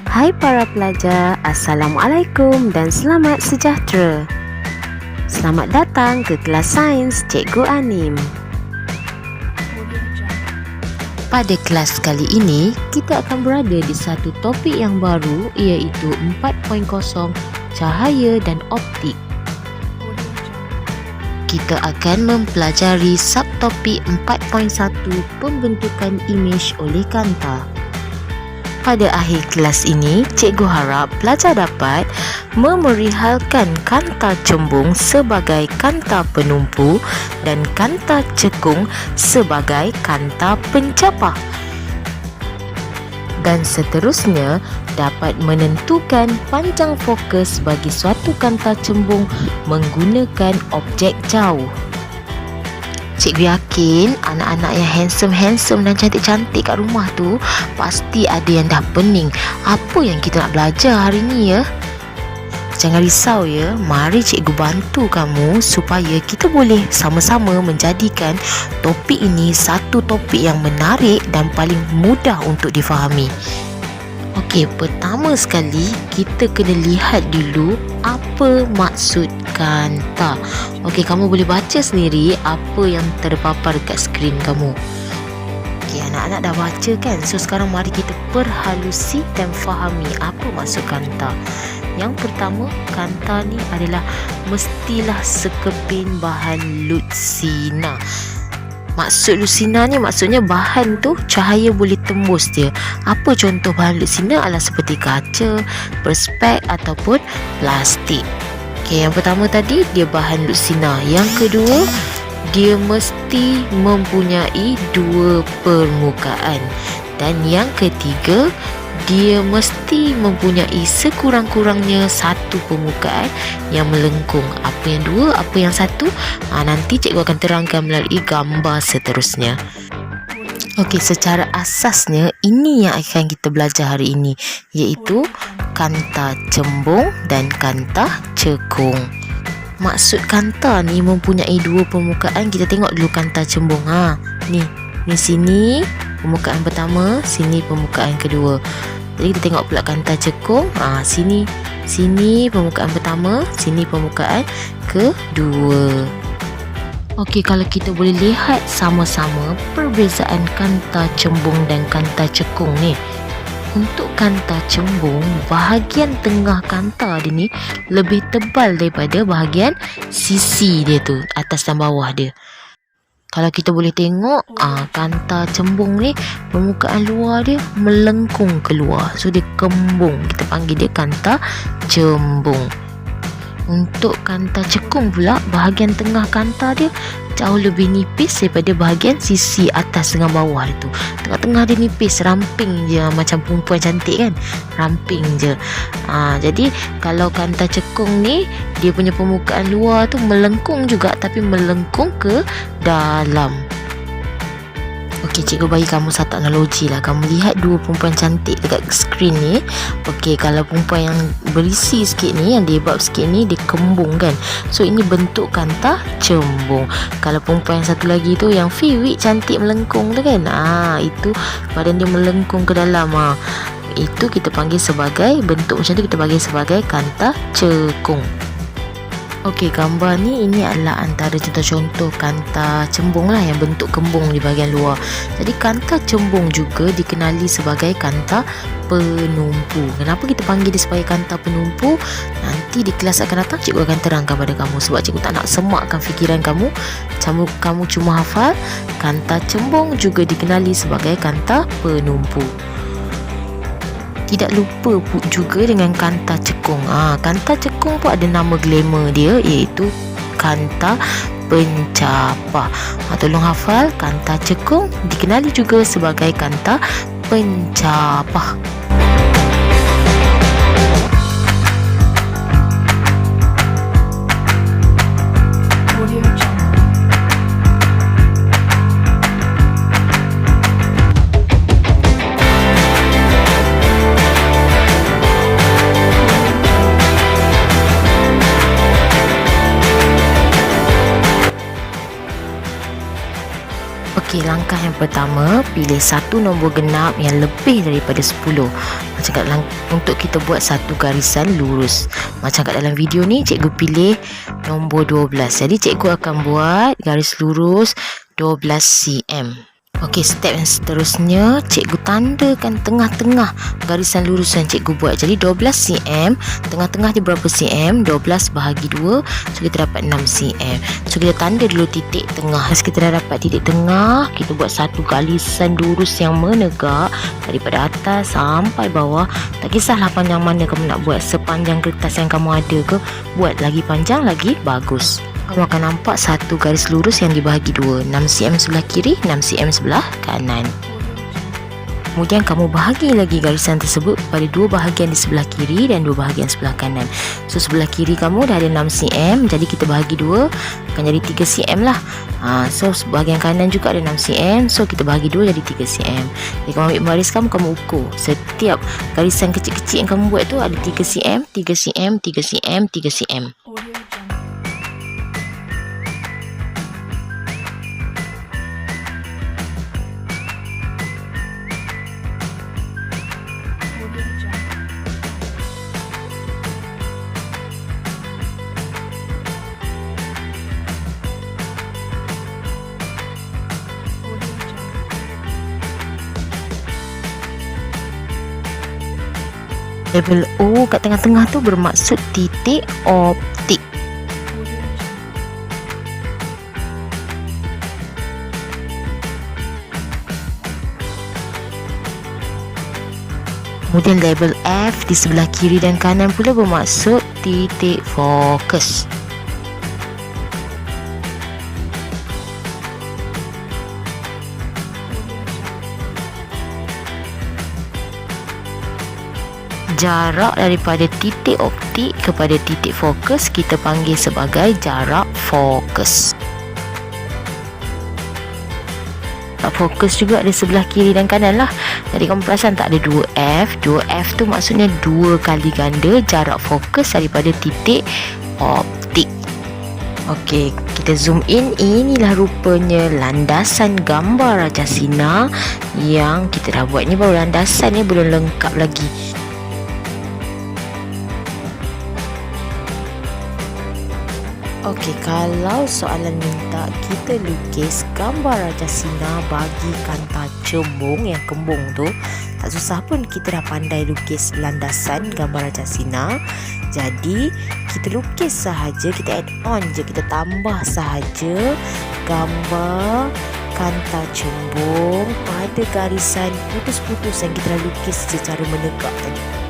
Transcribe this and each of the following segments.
Hai para pelajar, Assalamualaikum dan selamat sejahtera. Selamat datang ke kelas sains Cikgu Anim. Pada kelas kali ini, kita akan berada di satu topik yang baru, iaitu 4.0 cahaya dan optik. Kita akan mempelajari subtopik 4.1 pembentukan imej oleh kanta. Pada akhir kelas ini, cikgu harap pelajar dapat memerihalkan kanta cembung sebagai kanta penumpu dan kanta cekung sebagai kanta pencapah. Dan seterusnya, dapat menentukan panjang fokus bagi suatu kanta cembung menggunakan objek jauh. Cikgu yakin anak-anak yang handsome dan cantik-cantik kat rumah tu pasti ada yang dah pening apa yang kita nak belajar hari ni ya. Jangan risau ya, mari cikgu bantu kamu supaya kita boleh sama-sama menjadikan topik ini satu topik yang menarik dan paling mudah untuk difahami. Okey, pertama sekali kita kena lihat dulu apa maksud kanta. Okey, kamu boleh baca sendiri apa yang terpapar dekat skrin kamu. Okey, anak-anak dah baca kan? So sekarang mari kita perhalusi dan fahami apa maksud kanta. Yang pertama, kanta ni adalah mestilah sekeping bahan lutsina. Maksud lutsina ni maksudnya bahan tu cahaya boleh tembus dia. Apa contoh bahan lutsina adalah seperti kaca, perspek ataupun plastik. Okey, yang pertama tadi dia bahan lutsina. Yang kedua, dia mesti mempunyai dua permukaan. Dan yang ketiga, dia mesti mempunyai sekurang-kurangnya satu permukaan yang melengkung. Apa yang dua, apa yang satu? Nanti cikgu akan terangkan melalui gambar seterusnya. Okey, secara asasnya ini yang akan kita belajar hari ini, iaitu kanta cembung dan kanta cekung. Maksud kanta ni mempunyai dua permukaan. Kita tengok dulu kanta cembung. Ni sini permukaan pertama, sini permukaan kedua. Jadi kita tengok pula kanta cekung. Sini permukaan pertama, sini permukaan kedua. Okey, kalau kita boleh lihat sama-sama perbezaan kanta cembung dan kanta cekung ni. Untuk kanta cembung, bahagian tengah kanta dia ni lebih tebal daripada bahagian sisi dia tu, atas dan bawah dia. Kalau kita boleh tengok, kanta cembung ni permukaan luar dia melengkung keluar. So dia kembung. Kita panggil dia kanta cembung. Untuk kanta cekung pula, bahagian tengah kanta dia jauh lebih nipis daripada bahagian sisi atas dengan bawah dia tu. Tengah-tengah dia nipis, ramping je, macam perempuan cantik kan, ramping je. Jadi kalau kanta cekung ni, dia punya permukaan luar tu melengkung juga, tapi melengkung ke dalam. Okey, cikgu bagi kamu satu analogi lah. Kamu lihat dua perempuan cantik dekat skrin ni. Okey, kalau perempuan yang berisi sikit ni, yang debab sikit ni, dia kembung kan. So ini bentuk kanta cembung. Kalau perempuan yang satu lagi tu, yang fiwik cantik melengkung tu kan, itu badan dia melengkung ke dalam. Itu kita panggil sebagai, bentuk macam tu kita panggil sebagai kanta cekung. Okey, gambar ni ini adalah antara contoh-contoh kanta cembung lah yang bentuk kembung di bahagian luar. Jadi kanta cembung juga dikenali sebagai kanta penumpu. Kenapa kita panggil dia sebagai kanta penumpu? Nanti di kelas akan datang cikgu akan terangkan pada kamu, sebab cikgu tak nak semakkan fikiran kamu. Kamu cuma hafal kanta cembung juga dikenali sebagai kanta penumpu. Tidak lupa juga dengan kanta cekung. Kanta cekung pun ada nama glamour dia, iaitu kanta pencapah. Tolong hafal, kanta cekung dikenali juga sebagai kanta pencapah. Okey, langkah yang pertama, pilih satu nombor genap yang lebih daripada 10. Macam kat dalam, untuk kita buat satu garisan lurus. Macam kat dalam video ni, cikgu pilih nombor 12. Jadi cikgu akan buat garis lurus 12 cm. Okey, step yang seterusnya, cikgu tandakan tengah-tengah garisan lurus yang cikgu buat. Jadi 12 cm, tengah-tengah dia berapa cm? 12 bahagi 2, so kita dapat 6 cm. So kita tanda dulu titik tengah. As kita dah dapat titik tengah, kita buat satu garisan lurus yang menegak daripada atas sampai bawah. Tak kisahlah panjang mana kamu nak buat, sepanjang kertas yang kamu ada ke, buat lagi panjang lagi bagus. Kamu akan nampak satu garis lurus yang dibahagi dua, 6 cm sebelah kiri, 6 cm sebelah kanan. Kemudian kamu bahagi lagi garisan tersebut pada dua bahagian di sebelah kiri dan dua bahagian sebelah kanan. So sebelah kiri kamu dah ada 6 cm, jadi kita bahagi dua, akan jadi 3 cm lah. So bahagian kanan juga ada 6 cm, so kita bahagi dua jadi 3 cm. Jadi kamu ambil baris kamu ukur. Setiap garisan kecil-kecil yang kamu buat tu ada 3 cm, 3 cm, 3 cm, 3 cm. Label O kat tengah-tengah tu bermaksud titik optik. Kemudian label F di sebelah kiri dan kanan pula bermaksud titik fokus. Jarak daripada titik optik kepada titik fokus kita panggil sebagai jarak fokus. Fokus juga ada sebelah kiri dan kanan lah. Jadi kamu perasan tak ada 2F. 2F tu maksudnya 2 kali ganda jarak fokus daripada titik optik. Okey, kita zoom in. Inilah rupanya landasan gambar Raja Sinar yang kita dah buat. Ni baru landasan, ni belum lengkap lagi. Okey, kalau soalan minta kita lukis gambar Raja Sinar bagi kanta cembung yang kembung tu, tak susah pun, kita dah pandai lukis landasan gambar Raja Sinar. Jadi kita lukis sahaja, kita add on je, kita tambah sahaja gambar kanta cembung pada garisan putus-putus yang kita dah lukis secara menegak tadi.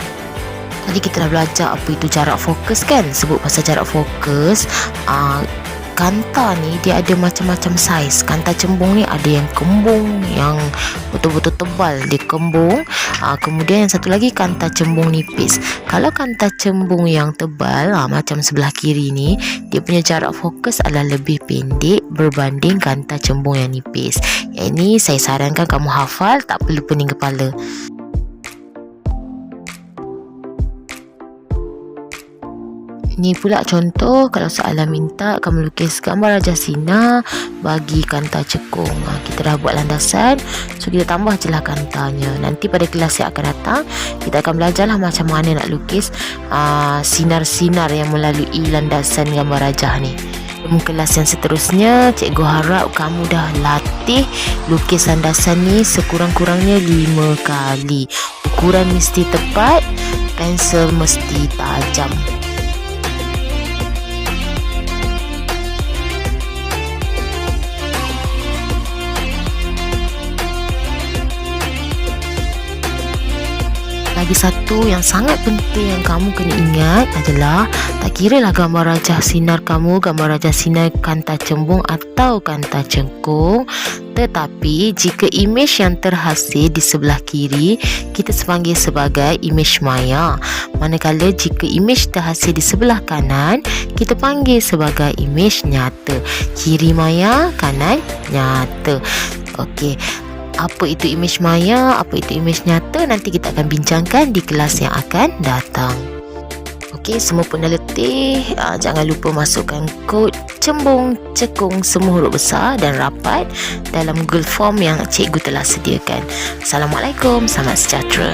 Tadi kita dah belajar apa itu jarak fokus kan. Sebut pasal jarak fokus, kanta ni dia ada macam-macam saiz. Kanta cembung ni ada yang kembung, yang betul-betul tebal, dia kembung. Kemudian yang satu lagi kanta cembung nipis. Kalau kanta cembung yang tebal, macam sebelah kiri ni, dia punya jarak fokus adalah lebih pendek berbanding kanta cembung yang nipis. Yang ini saya sarankan kamu hafal, tak perlu pening kepala. Ni pula contoh kalau soalan minta kamu lukis gambar Raja Sinar bagi kanta cekung. Kita dah buat landasan, so kita tambah je lah kantanya. Nanti pada kelas yang akan datang kita akan belajarlah macam mana nak lukis sinar-sinar yang melalui landasan gambar Raja ni. Dalam kelas yang seterusnya, cikgu harap kamu dah latih lukis landasan ni sekurang-kurangnya 5 kali. Ukuran mesti tepat, pensel mesti tajam. Lagi satu yang sangat penting yang kamu kena ingat adalah, tak kiralah gambar Raja Sinar kamu, gambar Raja Sinar kanta cembung atau kanta cengkung, tetapi jika imej yang terhasil di sebelah kiri kita panggil sebagai imej maya, manakala jika imej terhasil di sebelah kanan kita panggil sebagai imej nyata. Kiri maya, kanan nyata. Okey, apa itu imej maya, apa itu imej nyata, nanti kita akan bincangkan di kelas yang akan datang. Okey, semua pun dah letih. Jangan lupa masukkan kod cembung, cekung semua huruf besar dan rapat dalam Google Form yang cikgu telah sediakan. Assalamualaikum, selamat sejahtera.